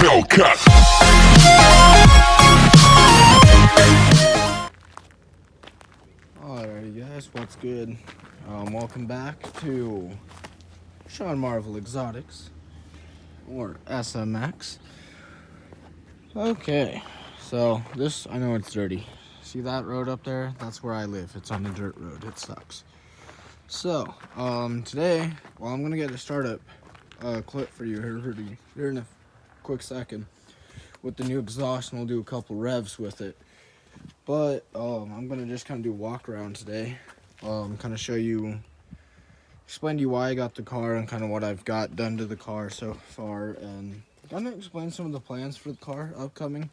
Hellcat. Alrighty guys, what's good? Welcome back to Sean Marvel Exotics, or SMX. Okay, so this, I know it's dirty. See that road up there? That's where I live. It's on a dirt road. It sucks. So, today, well, I'm gonna get a startup clip for you here in a quick second with the new exhaust, and we'll do a couple revs with it. But I'm gonna just kind of do a walk around today, kind of show you, explain to you why I got the car and kind of what I've got done to the car so far, and kind of explain some of the plans for the car upcoming.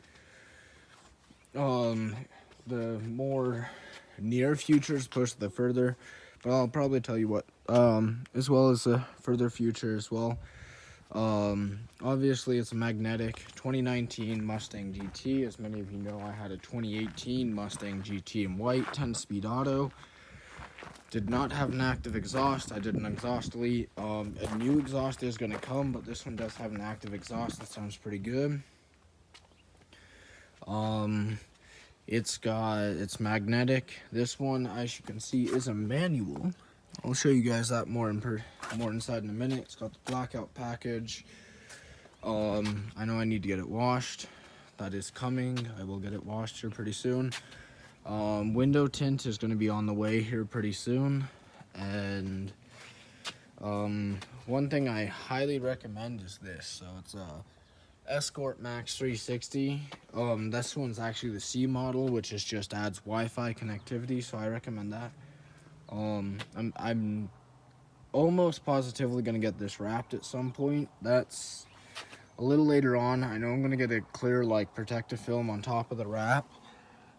The more near future as opposed to the further, but I'll probably tell you what, as well as the further future as well. Obviously it's a magnetic 2019 Mustang GT. As many of you know, I had a 2018 Mustang GT in white, 10-speed auto. Did not have an active exhaust. I did an exhaust delete. A new exhaust is going to come, but this one does have an active exhaust. That sounds pretty good. It's magnetic. This one, as you can see, is a manual. I'll show you guys that more inside in a minute. It's got the blackout package. I know I need to get it washed. That is coming. I will get it washed here pretty soon. Window tint is going to be on the way here pretty soon. And one thing I highly recommend is this. So it's a Escort Max 360. This one's actually the C model, which is just adds Wi-Fi connectivity, so I recommend that. I'm almost positively gonna get this wrapped at some point. That's a little later on. I know I'm gonna get a clear protective film on top of the wrap.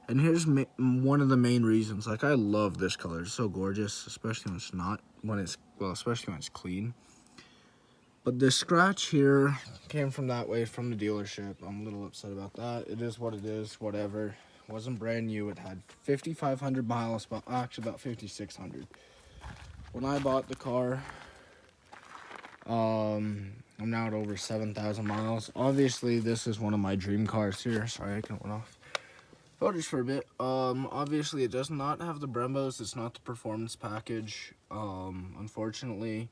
And here's one of the main reasons. Like, I love this color. It's so gorgeous, especially when it's not, especially when it's clean. But this scratch here came from that way, from the dealership. I'm a little upset about that. It is what it is, whatever. It wasn't brand new. It had 5,500 miles, but actually about 5,600. When I bought the car, I'm now at over 7,000 miles. Obviously, this is one of my dream cars here. Sorry, I can went off footage for a bit. Obviously, it does not have the Brembos. It's not the performance package. Unfortunately,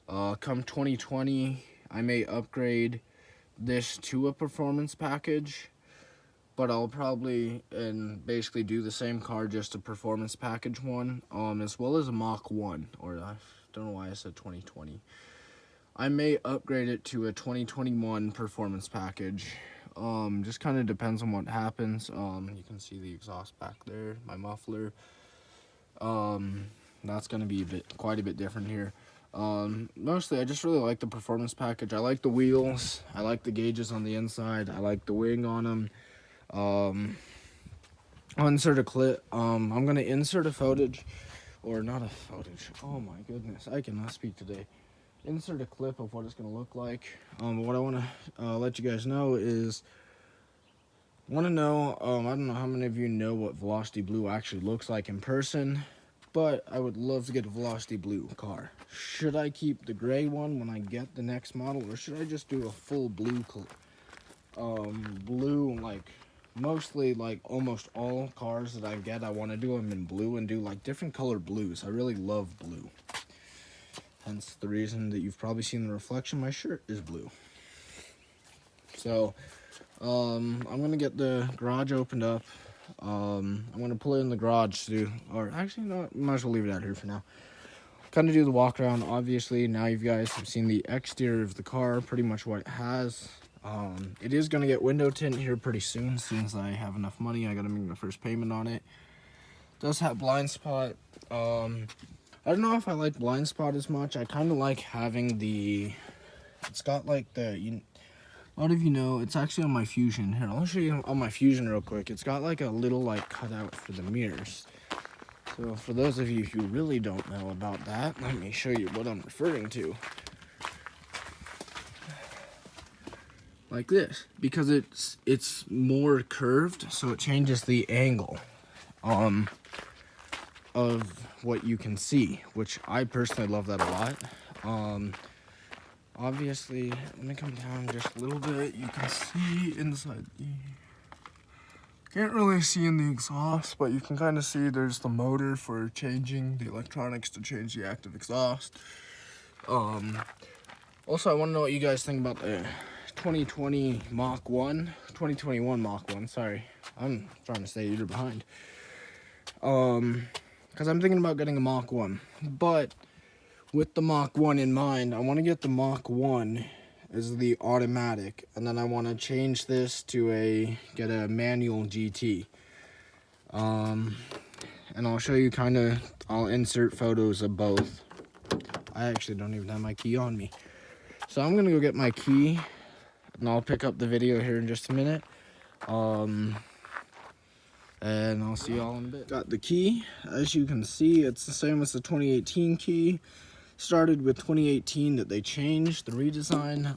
come 2020, I may upgrade this to a performance package, but I'll probably basically do the same car, just a performance package one, as well as a Mach 1, or I don't know why I said 2020. I may upgrade it to a 2021 performance package. Just kind of depends on what happens. You can see the exhaust back there, my muffler. That's going to be quite a bit different here. Mostly I just really like the performance package. I like the wheels. I like the gauges on the inside. I like the wing on them. I'll insert a clip. I'm going to insert a footage, or not a footage. Oh my goodness, I cannot speak today. Insert a clip of what it's going to look like. What I want to let you guys know is, I don't know how many of you know what Velocity Blue actually looks like in person, but I would love to get a Velocity Blue car. Should I keep the gray one when I get the next model, or should I just do a full blue mostly almost all cars that I get, I want to do them in blue and do different color blues. I really love blue. Hence the reason that you've probably seen the reflection. My shirt is blue. So, I'm going to get the garage opened up. I'm going to pull it in the garage or actually, no, might as well leave it out here for now. Kind of do the walk around. Obviously, now you guys have seen the exterior of the car, pretty much what it has. It is going to get window tint here pretty soon. As soon as I have enough money, I got to make my first payment on it. It does have blind spot. I don't know if I like blind spot as much. I kind of like having it's got a lot of you know, it's actually on my Fusion. Here, I'll show you on my Fusion real quick. It's got a little cutout for the mirrors. So for those of you who really don't know about that, let me show you what I'm referring to. Like this, because it's more curved, so it changes the angle of what you can see, which I personally love that a lot. Obviously, let me come down just a little bit. You can see inside the... Can't really see in the exhaust, but you can kind of see there's the motor for changing the electronics to change the active exhaust. Also, I want to know what you guys think about the 2020 Mach 1, 2021 Mach 1, sorry. I'm trying to stay either behind. Because I'm thinking about getting a Mach 1, but with the Mach 1 in mind, I want to get the Mach 1 as the automatic, and then I want to change this to get a manual GT. And I'll show you I'll insert photos of both. I actually don't even have my key on me. So I'm gonna go get my key, and I'll pick up the video here in just a minute. And I'll see y'all in a bit. Got the key. As you can see, it's the same as the 2018 key. Started with 2018 that they changed, the redesign.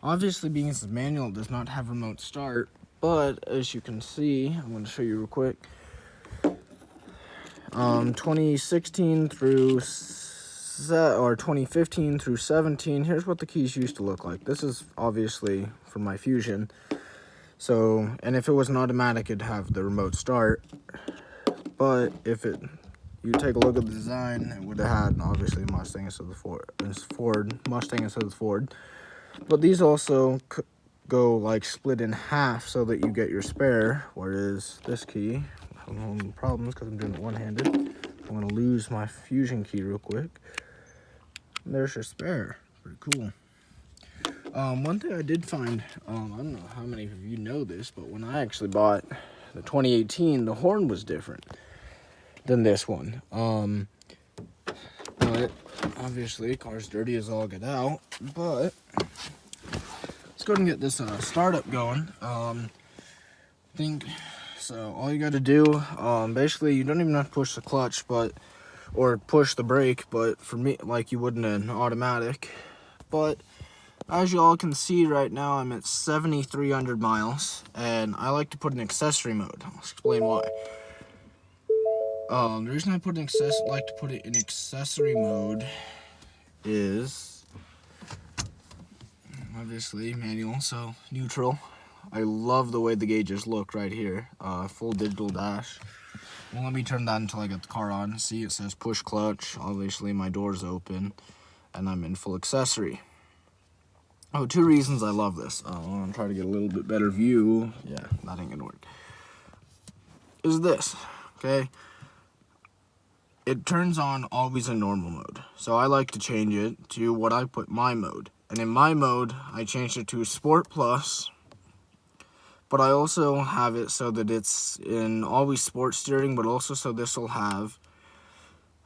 Obviously, being it's manual, it does not have remote start, but as you can see, I'm going to show you real quick. 2016 through 2015 through 17, here's what the keys used to look like. This is obviously from my Fusion. So, and if it was an automatic, it'd have the remote start, but if you take a look at the design, it would have had obviously Mustang instead of the Mustang instead of the Ford. But these also go like split in half so that you get your spare, whereas this key, I'm having problems because I'm doing it one-handed. I'm going to lose my Fusion key real quick. And there's your spare. Pretty cool. One thing I did find, I don't know how many of you know this, but when I actually bought the 2018, the horn was different than this one. But obviously, car's dirty as all get out. But let's go ahead and get this startup going. So all you got to do, basically, you don't even have to push the clutch, or push the brake, but for me, like you would in an automatic. But as you all can see right now, I'm at 7,300 miles, and I like to put an accessory mode. I'll explain why. The reason I like to put it in accessory mode is obviously manual, so neutral. I love the way the gauges look right here. Full digital dash. Well, let me turn that until I get the car on. See, it says push clutch. Obviously, my door's open, and I'm in full accessory. Oh, two reasons I love this. I want to try to get a little bit better view. Yeah, that ain't gonna work. Is this, okay? It turns on always in normal mode. So I like to change it to what I put my mode. And in my mode, I changed it to Sport Plus. But I also have it so that it's in always sports steering, but also so this will have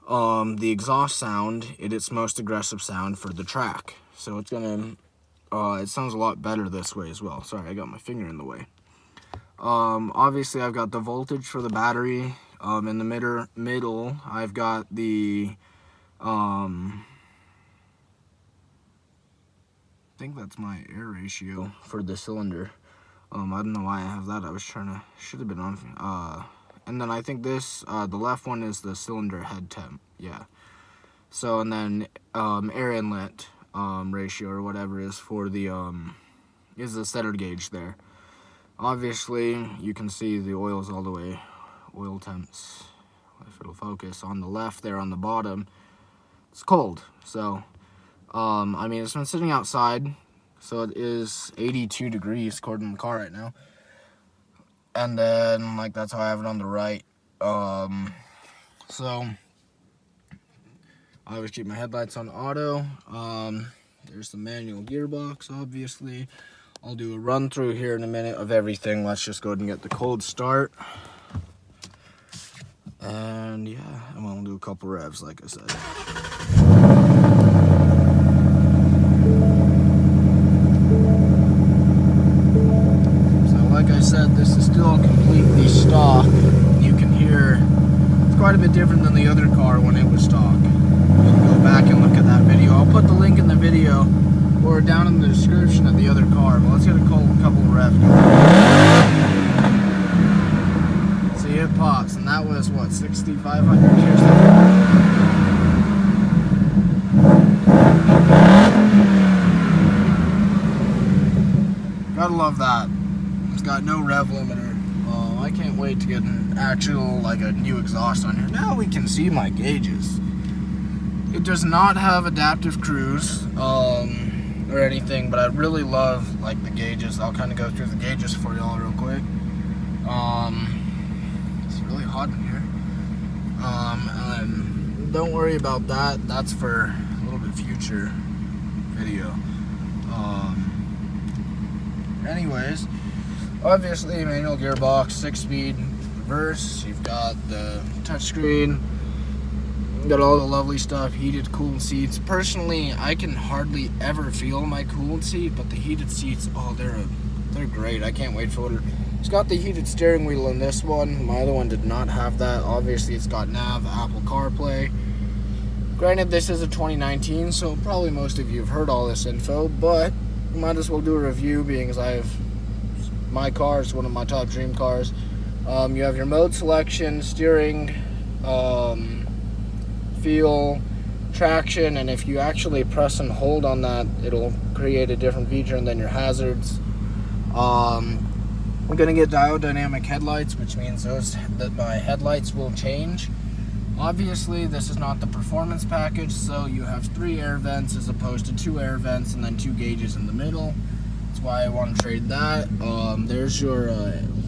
the exhaust sound in its most aggressive sound for the track. So it's gonna, it sounds a lot better this way as well. Sorry, I got my finger in the way. Obviously I've got the voltage for the battery. In the middle, I've got the, I think that's my air ratio for the cylinder. I don't know why I have that. Should have been on. And then I think this, the left one is the cylinder head temp. Yeah. So, and then, air inlet, ratio or whatever is for the, is the setter gauge there. Obviously, you can see the oil's all the way, oil temps, if it'll focus, on the left there on the bottom. It's cold. So, I mean, it's been sitting outside. So it is 82 degrees according to the car right now. And then, like, that's how I have it on the right. So, I always keep my headlights on auto. There's the manual gearbox, obviously. I'll do a run through here in a minute of everything. Let's just go ahead and get the cold start. And, yeah, and we'll do a couple revs, like I said. Like I said, this is still completely stock. You can hear it's quite a bit different than the other car when it was stock. You can go back and look at that video. I'll put the link in the video or down in the description of the other car. But let's get a couple of revs. See, it pops, and that was what, 6,500 years ago. Gotta love that. It's got no rev limiter. I can't wait to get an actual, like a new exhaust on here. Now we can see my gauges. It does not have adaptive cruise or anything, but I really love like the gauges. I'll kind of go through the gauges for y'all real quick. It's really hot in here. And don't worry about that. That's for a little bit future video. Anyways, obviously manual gearbox, 6-speed reverse. You've got the touchscreen. Got all the lovely stuff, heated, cooled seats. Personally, I can hardly ever feel my cooled seat, but the heated seats, oh, they're great. I can't wait for it. It's got the heated steering wheel in this one. My other one did not have that. Obviously, it's got nav, Apple CarPlay. Granted, this is a 2019, so probably most of you have heard all this info, but might as well do a review, being as my car is one of my top dream cars. You have your mode selection, steering, feel, traction, and if you actually press and hold on that, it'll create a different feature, and then your hazards. I'm gonna get diode-dynamic headlights, which means that my headlights will change. Obviously, this is not the performance package, so you have 3 air vents as opposed to 2 air vents and then 2 gauges in the middle. That's why I want to trade that. There's your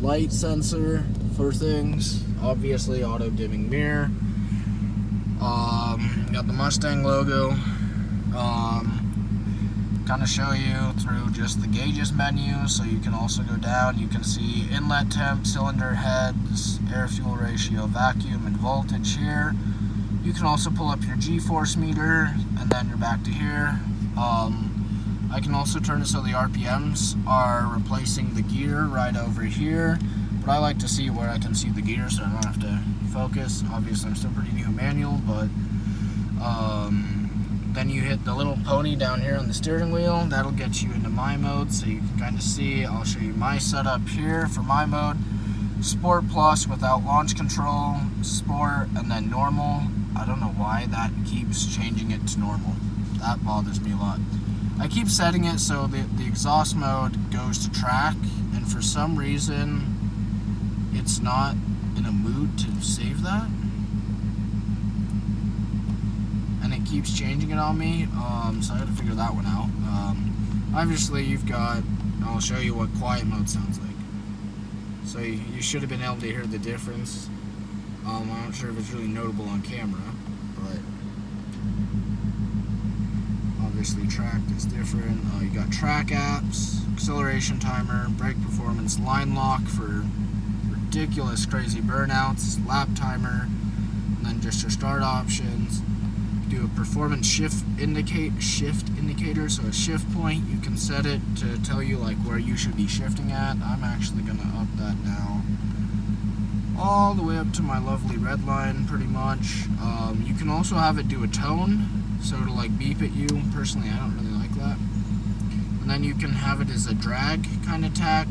light sensor for things. Obviously, auto-dimming mirror. Got the Mustang logo. Kind of show you through just the gauges menu, so you can also go down. You can see inlet temp, cylinder heads, air fuel ratio, vacuum, and voltage here. You can also pull up your G-force meter, and then you're back to here. I can also turn it so the RPMs are replacing the gear right over here, but I like to see where I can see the gear so I don't have to focus. Obviously, I'm still pretty new manual, but then you hit the little pony down here on the steering wheel. That'll get you into my mode, so you can kind of see. I'll show you my setup here for my mode. Sport Plus without launch control, Sport, and then normal. I don't know why that keeps changing it to normal. That bothers me a lot. I keep setting it so the exhaust mode goes to track, and for some reason it's not in a mood to save that. It keeps changing it on me, so I had to figure that one out. Obviously, you've got, I'll show you what quiet mode sounds like. So you should have been able to hear the difference. I'm not sure if it's really notable on camera, but obviously track is different. You got track apps, acceleration timer, brake performance, line lock for ridiculous crazy burnouts, lap timer, and then just your start options. Do a performance shift indicator, so a shift point, you can set it to tell you like where you should be shifting at. I'm actually gonna up that now all the way up to my lovely red line pretty much. You can also have it do a tone, so to like beep at you. Personally, I don't really like that. And then you can have it as a drag kind of tack.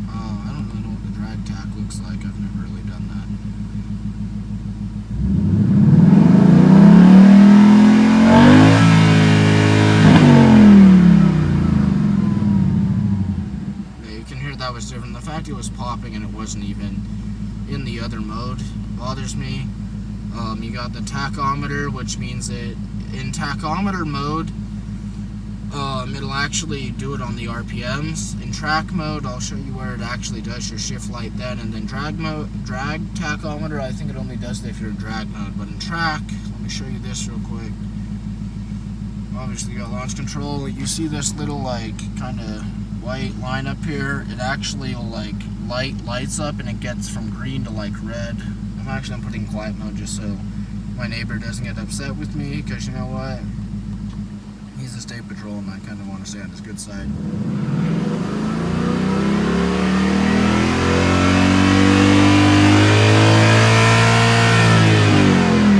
I don't really know what the drag tack looks like. I've never really done that. That was different. The fact it was popping and it wasn't even in the other mode bothers me. You got the tachometer, which means that in tachometer mode, it'll actually do it on the RPMs. In track mode, I'll show you where it actually does your shift light then, and then drag tachometer, I think it only does it if you're in drag mode. But in track, let me show you this real quick. Obviously, you got launch control. You see this little like kind of white line up here. It actually will like lights up, and it gets from green to like red. I'm putting quiet mode just so my neighbor doesn't get upset with me, because you know what, he's a state patrol and I kind of want to stay on his good side.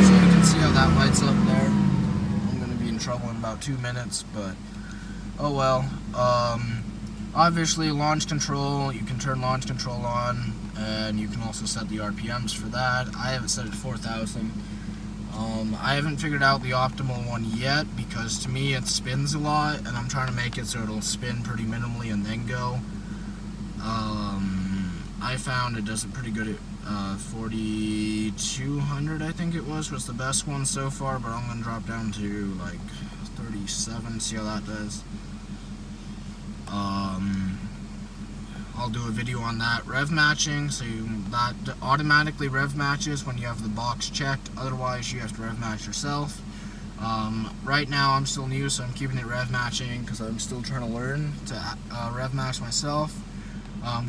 So you can see how that lights up there. I'm going to be in trouble in about 2 minutes, but oh well. Obviously, launch control, you can turn launch control on, and you can also set the RPMs for that. I have it set at 4,000. I haven't figured out the optimal one yet because to me it spins a lot, and I'm trying to make it so it'll spin pretty minimally and then go. I found it does it pretty good at 4,200, I think it was the best one so far, but I'm gonna drop down to like 37, see how that does. I'll do a video on that. Rev matching, so that automatically rev matches when you have the box checked. Otherwise, you have to rev match yourself. Right now, I'm still new, so I'm keeping it rev matching because I'm still trying to learn to rev match myself.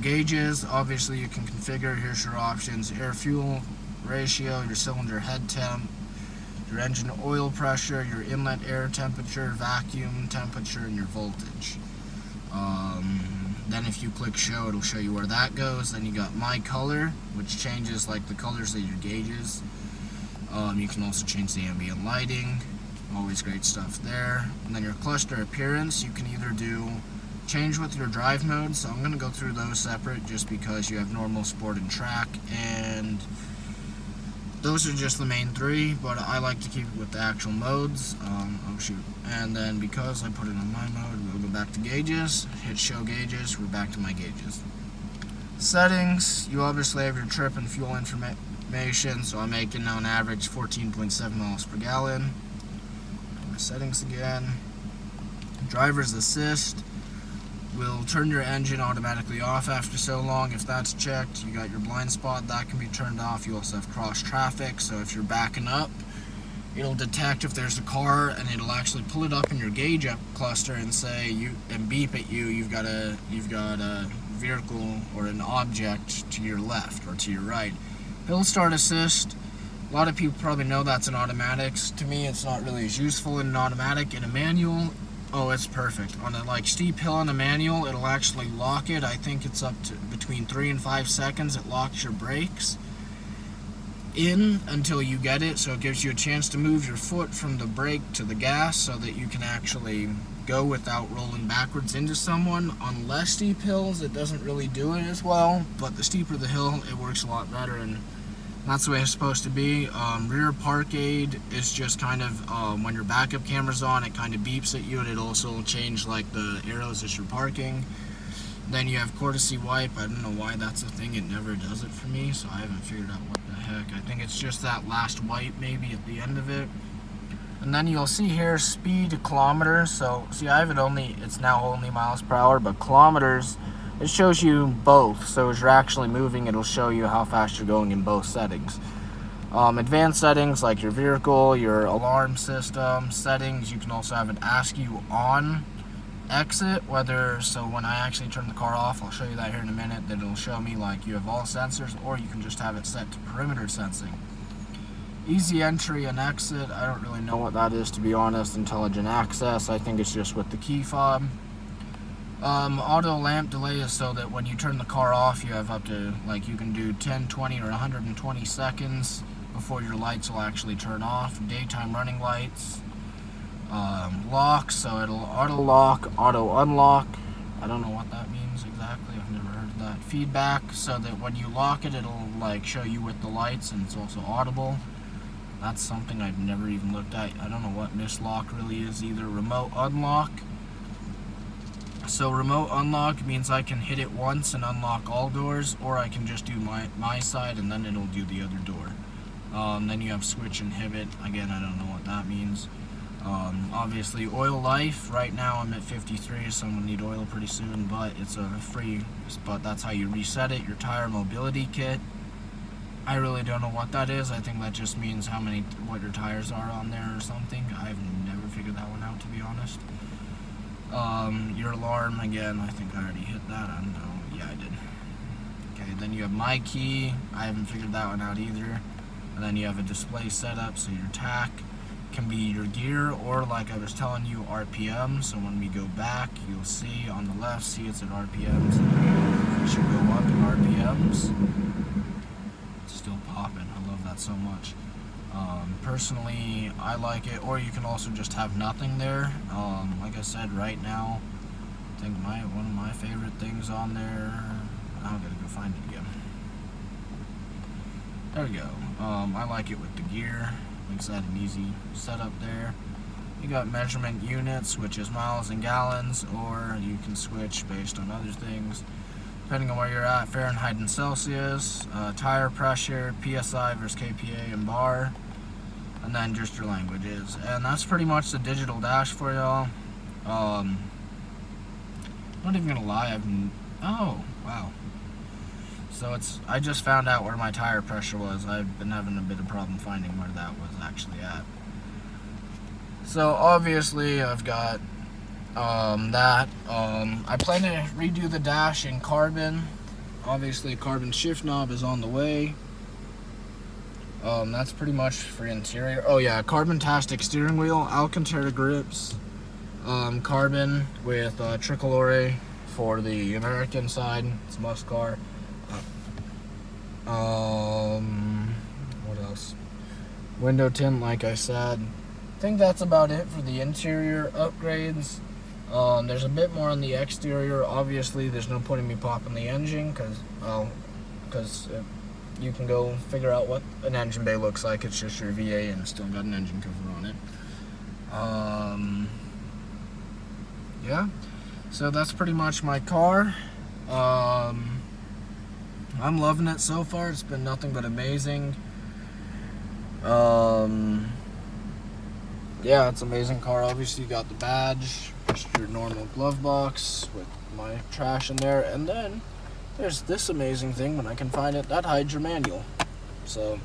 Gauges, obviously you can configure. Here's your options: air-fuel ratio, your cylinder head temp, your engine oil pressure, your inlet air temperature, vacuum temperature, and your voltage. Then if you click show, it'll show you where that goes. Then you got my color, which changes like the colors of your gauges. You can also change the ambient lighting. Always great stuff there. And then your cluster appearance, you can either do change with your drive mode. So I'm going to go through those separate just because you have normal, sport, and track. And those are just the main three, but I like to keep it with the actual modes. Oh shoot. And then because I put it on my mode, we'll go back to gauges, hit show gauges, we're back to my gauges. Settings, you obviously have your trip and fuel information, so I'm making on average 14.7 miles per gallon. My settings again. Driver's assist will turn your engine automatically off after so long if that's checked. You got your blind spot, that can be turned off. You also have cross traffic, so if you're backing up, it'll detect if there's a car and it'll actually pull it up in your gauge up cluster and say and beep at you. You've got a vehicle or an object to your left or to your right. Hill start assist. A lot of people probably know that's an automatic. To me, it's not really as useful in an automatic. In a manual, oh, it's perfect. On a like steep hill in a manual, it'll actually lock it. I think it's up to between 3 and 5 seconds. It locks your brakes in until you get it, so it gives you a chance to move your foot from the brake to the gas so that you can actually go without rolling backwards into someone. On less steep hills, it doesn't really do it as well, but the steeper the hill, it works a lot better, and that's the way it's supposed to be. Rear park aid is just kind of when your backup camera's on, it kind of beeps at you, and it also will change like the arrows as you're parking. Then you have courtesy wipe. I don't know why that's a thing. It never does it for me, so I haven't figured out what the heck. I think it's just that last wipe maybe at the end of it. And then you'll see here speed kilometers. So see, I have it only, it's now only miles per hour, but kilometers, it shows you both. So as you're actually moving, it'll show you how fast you're going in both settings. Advanced settings like your vehicle, your alarm system settings, you can also have it ask you on exit whether, so when I actually turn the car off, I'll show you that here in a minute, that it'll show me like you have all sensors, or you can just have it set to perimeter sensing. Easy entry and exit, I don't really know what that is, to be honest. Intelligent access, I think it's just with the key fob. Auto lamp delay is so that when you turn the car off, you have up to, like, you can do 10, 20, or 120 seconds before your lights will actually turn off. Daytime running lights. Lock, so it'll auto lock, auto unlock. I don't know what that means exactly. I've never heard of that. Feedback, so that when you lock it, it'll like show you with the lights, and it's also audible. That's something I've never even looked at. I don't know what mislock really is either. Remote unlock. So remote unlock means I can hit it once and unlock all doors, or I can just do my side and then it'll do the other door. Then you have switch inhibit. Again, I don't know what that means. Obviously oil life, right now I'm at 53, so I'm gonna need oil pretty soon, but it's a free, but that's how you reset it. Your tire mobility kit, I really don't know what that is. I think that just means what your tires are on there or something. I've never figured that one out, to be honest. Your alarm, again, I think I already hit that. I don't know. Yeah, I did. Okay, then you have my key. I haven't figured that one out either. And then you have a display setup, so your tack can be your gear, or like I was telling you, RPM. So when we go back, you'll see on the left, see it's at RPMs. It should go up in RPMs. It's still popping. I love that so much. Personally, I like it, or you can also just have nothing there. Like I said, right now, I think one of my favorite things on there, I'm gonna go find it again. There we go. I like it with the gear. makes that an easy setup there. You got measurement units, which is miles and gallons, or you can switch based on other things depending on where you're at. Fahrenheit and Celsius, tire pressure, PSI versus KPA and bar, and then just your languages. And that's pretty much the digital dash for y'all. I'm not even gonna lie, oh wow. So I just found out where my tire pressure was. I've been having a bit of problem finding where that was actually at. So obviously I've got that. I plan to redo the dash in carbon. Obviously carbon shift knob is on the way. That's pretty much for interior. Oh yeah, carbon-tastic steering wheel, Alcantara grips, carbon with tricolore for the American side. It's a must car. What else? Window tint, like I said. I think that's about it for the interior upgrades. There's a bit more on the exterior. Obviously, there's no point in me popping the engine because you can go figure out what an engine bay looks like. It's just your VA and still got an engine cover on it. Yeah, so that's pretty much my car. I'm loving it so far. It's been nothing but amazing. Yeah, it's an amazing car. Obviously, you got the badge, just your normal glove box with my trash in there, and then there's this amazing thing when I can find it that hides your manual. So,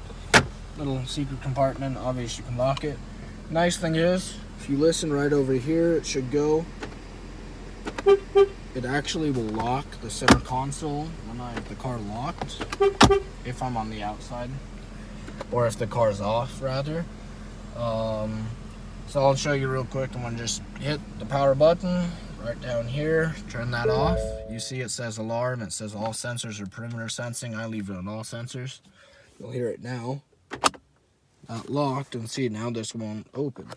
little secret compartment. Obviously, you can lock it. Nice thing is, if you listen right over here, it should go. It actually will lock the center console when I have the car locked, if I'm on the outside, or if the car's off, rather. So I'll show you real quick. I'm gonna just hit the power button right down here, turn that off. You see it says alarm, it says all sensors are perimeter sensing. I leave it on all sensors. You'll hear it now. Locked, and see now this won't open.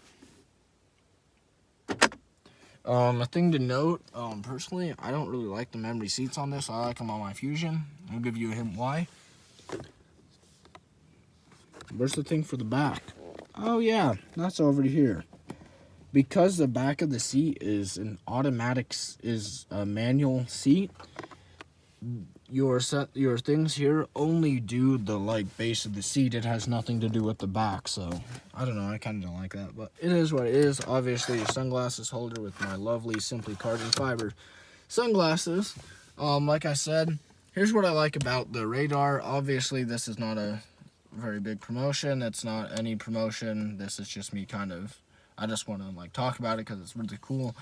A thing to note, personally, I don't really like the memory seats on this. I like them on my Fusion. I'll give you a hint why. Where's the thing for the back? Oh yeah, that's over here. Because the back of the seat is an automatic, is a manual seat, your things here only do the base of the seat. It has nothing to do with the back. So I don't know, I kind of don't like that, but it is what it is. Obviously your sunglasses holder with my lovely Simply Carbon Fiber sunglasses. Like I said, here's what I like about the radar. Obviously this is not a very big promotion. It's not any promotion. This is just me I just want to talk about it because it's really cool.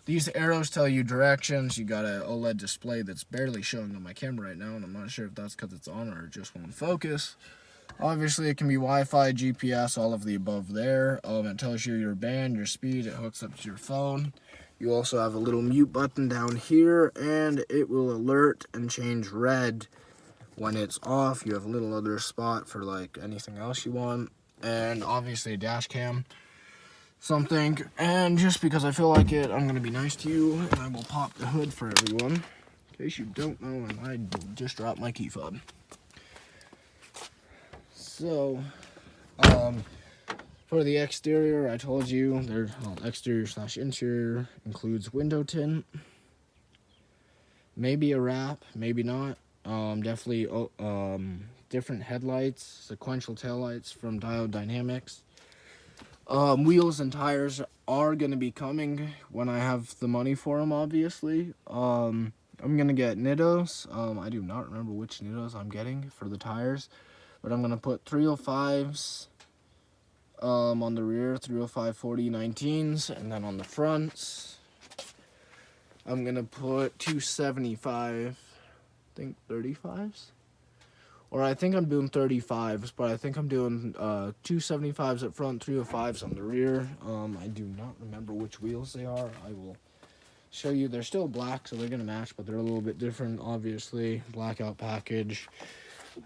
These arrows tell you directions. You got an OLED display that's barely showing on my camera right now, and I'm not sure if that's because it's on or it just won't focus. Obviously, it can be Wi-Fi, GPS, all of the above there. It tells you your band, your speed. It hooks up to your phone. You also have a little mute button down here, and it will alert and change red when it's off. You have a little other spot for anything else you want, and obviously a dash cam. Something, and just because I feel like it, I'm going to be nice to you, and I will pop the hood for everyone, in case you don't know, and I just dropped my key fob. So, for the exterior, I told you, exterior/interior includes window tint, maybe a wrap, maybe not, definitely different headlights, sequential taillights from Diode Dynamics. Wheels and tires are going to be coming when I have the money for them, obviously. I'm going to get Nittos. I do not remember which Nittos I'm getting for the tires, but I'm going to put 305s on the rear, 305 4019s, and then on the fronts, I'm going to put 275, I think 35s? Or I think I'm doing 35s, but I think I'm doing 275s up front, 305s on the rear. I do not remember which wheels they are. I will show you. They're still black, so they're going to match, but they're a little bit different, obviously. Blackout package.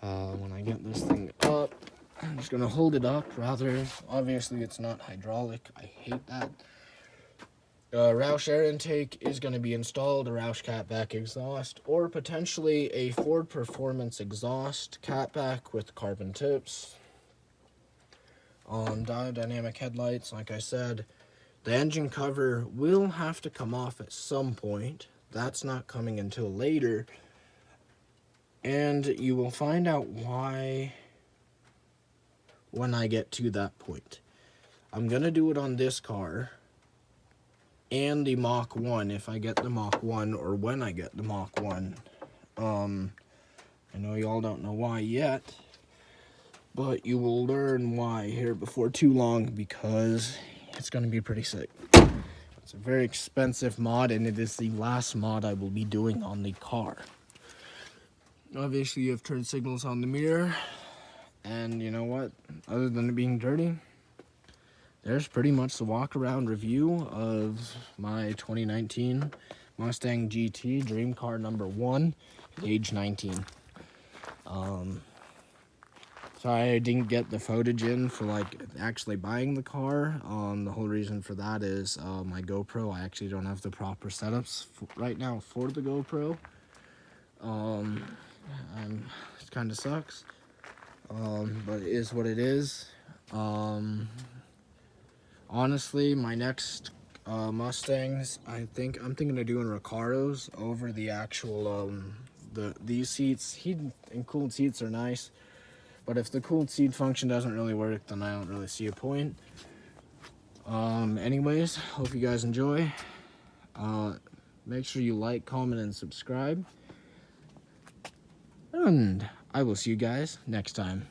When I get this thing up, I'm just going to hold it up, rather. Obviously, it's not hydraulic. I hate that. Roush air intake is going to be installed, a Roush catback exhaust, or potentially a Ford Performance exhaust catback with carbon tips. Dynamic headlights, like I said. The engine cover will have to come off at some point. That's not coming until later. And you will find out why when I get to that point. I'm going to do it on this car and the Mach 1 if I get the Mach 1 or when I get the Mach 1. I know y'all don't know why yet, but you will learn why here before too long because it's going to be pretty sick. It's a very expensive mod, and it is the last mod I will be doing on the car. Obviously, you have turn signals on the mirror, and you know what? Other than it being dirty, there's pretty much the walk-around review of my 2019 Mustang GT Dream Car number 1, age 19. Sorry I didn't get the footage in for like actually buying the car. The whole reason for that is my GoPro. I actually don't have the proper setups right now for the GoPro. It kind of sucks, but it is what it is. Honestly, my next Mustangs, I'm thinking of doing Recaros over the actual these seats. Heated and cooled seats are nice. But if the cooled seat function doesn't really work, then I don't really see a point. Anyways, hope you guys enjoy. Make sure you like, comment, and subscribe. And I will see you guys next time.